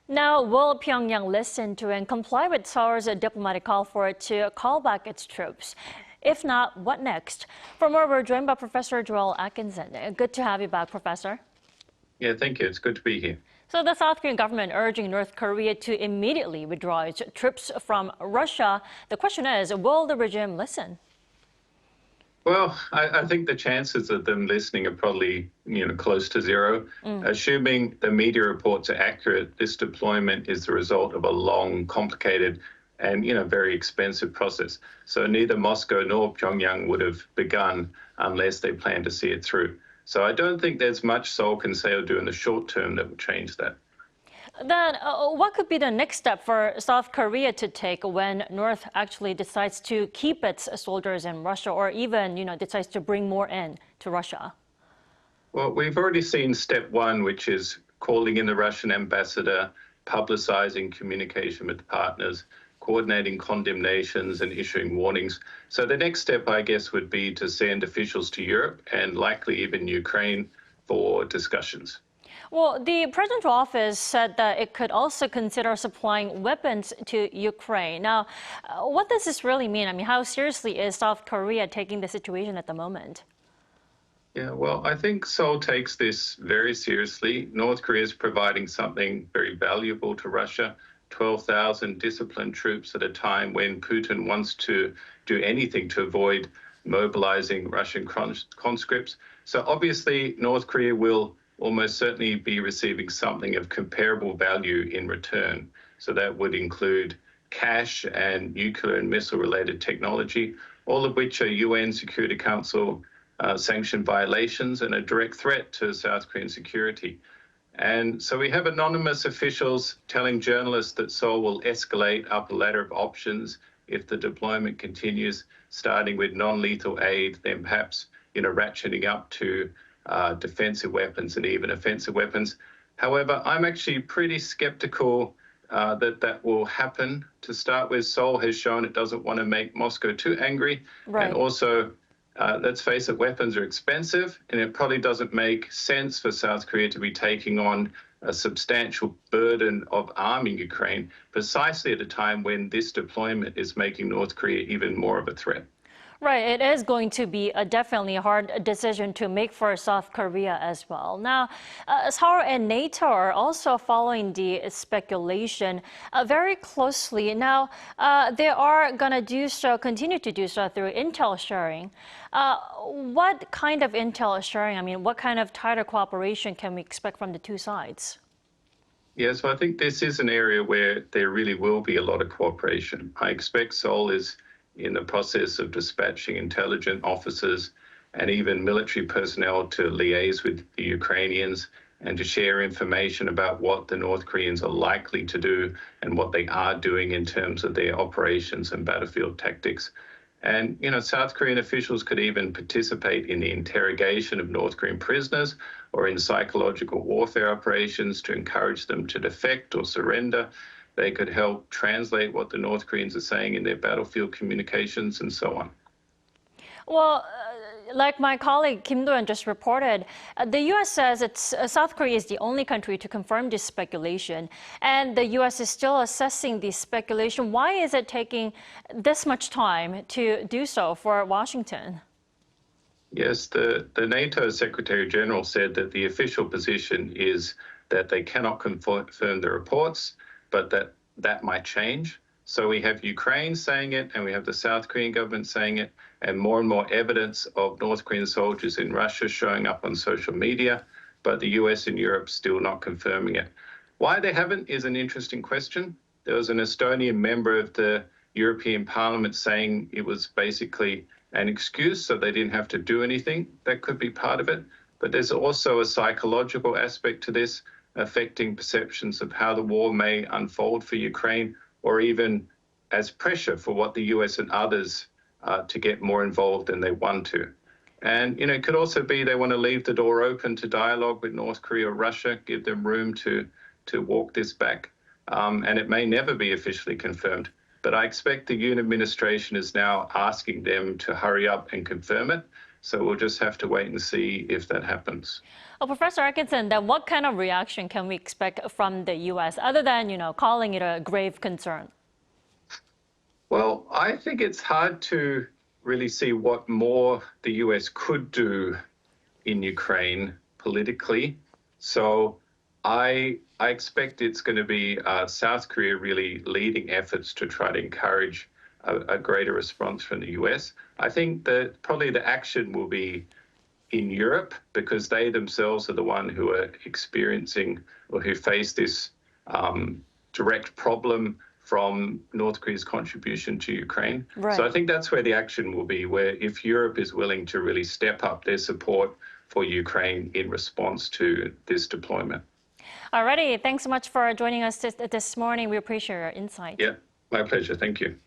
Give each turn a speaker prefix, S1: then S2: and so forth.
S1: Now, will Pyongyang listen to and comply with Seoul's diplomatic call for it to call back its troops? If not, what next? For more, we're joined by Professor Joel Atkinson. Good to have you back, Professor.
S2: Yeah, thank you. It's good to be here.
S1: So the South Korean government urging North Korea to immediately withdraw its troops from Russia. The question is, will the regime listen?
S2: Well, I think the chances of them listening are probably, close to zero. Assuming the media reports are accurate, this deployment is the result of a long, complicated, and very expensive process. So neither Moscow nor Pyongyang would have begun unless they plan to see it through. So I don't think there's much Seoul can say or do in the short term that will change that.
S1: Then what could be the next step for South Korea to take when North actually decides to keep its soldiers in Russia or even, decides to bring more in to Russia?
S2: Well, we've already seen step one, which is calling in the Russian ambassador, publicizing communication with partners, coordinating condemnations and issuing warnings. So the next step, I guess, would be to send officials to Europe and likely even Ukraine for discussions.
S1: Well, the presidential office said that it could also consider supplying weapons to Ukraine. Now, what does this really mean? I mean, how seriously is South Korea taking the situation at the moment?
S2: Yeah, well, I think Seoul takes this very seriously. North Korea is providing something very valuable to Russia, 12,000 disciplined troops at a time when Putin wants to do anything to avoid mobilizing Russian conscripts. So obviously, North Korea will almost certainly be receiving something of comparable value in return. So that would include cash and nuclear and missile-related technology, all of which are UN Security Council sanctioned violations and a direct threat to South Korean security. And so we have anonymous officials telling journalists that Seoul will escalate up a ladder of options if the deployment continues, starting with non-lethal aid, then perhaps ratcheting up to defensive weapons and even offensive weapons. However, I'm actually pretty skeptical that will happen. To start with, Seoul has shown it doesn't want to make Moscow too angry.
S1: Right.
S2: And also, let's face it, weapons are expensive, and it probably doesn't make sense for South Korea to be taking on a substantial burden of arming Ukraine precisely at a time when this deployment is making North Korea even more of a threat.
S1: Right, it is going to be definitely a hard decision to make for South Korea as well. Now, Seoul and NATO are also following the speculation very closely. Now, they are going to do so, continue to do so through intel sharing. What kind of intel sharing? I mean, what kind of tighter cooperation can we expect from the two sides?
S2: Yeah, so I think this is an area where there really will be a lot of cooperation. I expect Seoul is in the process of dispatching intelligence officers and even military personnel to liaise with the Ukrainians and to share information about what the North Koreans are likely to do and what they are doing in terms of their operations and battlefield tactics. And, South Korean officials could even participate in the interrogation of North Korean prisoners or in psychological warfare operations to encourage them to defect or surrender. They could help translate what the North Koreans are saying in their battlefield communications and so on.
S1: Well, like my colleague Kim Do-yeon just reported, the U.S. says South Korea is the only country to confirm this speculation, and the U.S. is still assessing the speculation. Why is it taking this much time to do so for Washington?
S2: Yes, the NATO Secretary General said that the official position is that they cannot confirm the reports, but that might change. So we have Ukraine saying it, and we have the South Korean government saying it, and more evidence of North Korean soldiers in Russia showing up on social media, but the US and Europe still not confirming it. Why they haven't is an interesting question. There was an Estonian member of the European Parliament saying it was basically an excuse, so they didn't have to do anything. That could be part of it. But there's also a psychological aspect to this, affecting perceptions of how the war may unfold for Ukraine, or even as pressure for what the US and others to get more involved than they want to. And, it could also be they want to leave the door open to dialogue with North Korea or Russia, give them room to walk this back. And it may never be officially confirmed. But I expect the Yoon administration is now asking them to hurry up and confirm it. So we'll just have to wait and see if that happens.
S1: Well, Professor Atkinson, then what kind of reaction can we expect from the U.S. other than, calling it a grave concern?
S2: Well, I think it's hard to really see what more the US could do in Ukraine politically. So I expect it's going to be South Korea really leading efforts to try to encourage a greater response from the US. I think that probably the action will be in Europe because they themselves are the one who are experiencing or who face this direct problem from North Korea's contribution to Ukraine.
S1: Right.
S2: So I think that's where the action will be, where if Europe is willing to really step up their support for Ukraine in response to this deployment.
S1: Alrighty, thanks so much for joining us this morning. We appreciate your insight.
S2: Yeah, my pleasure. Thank you.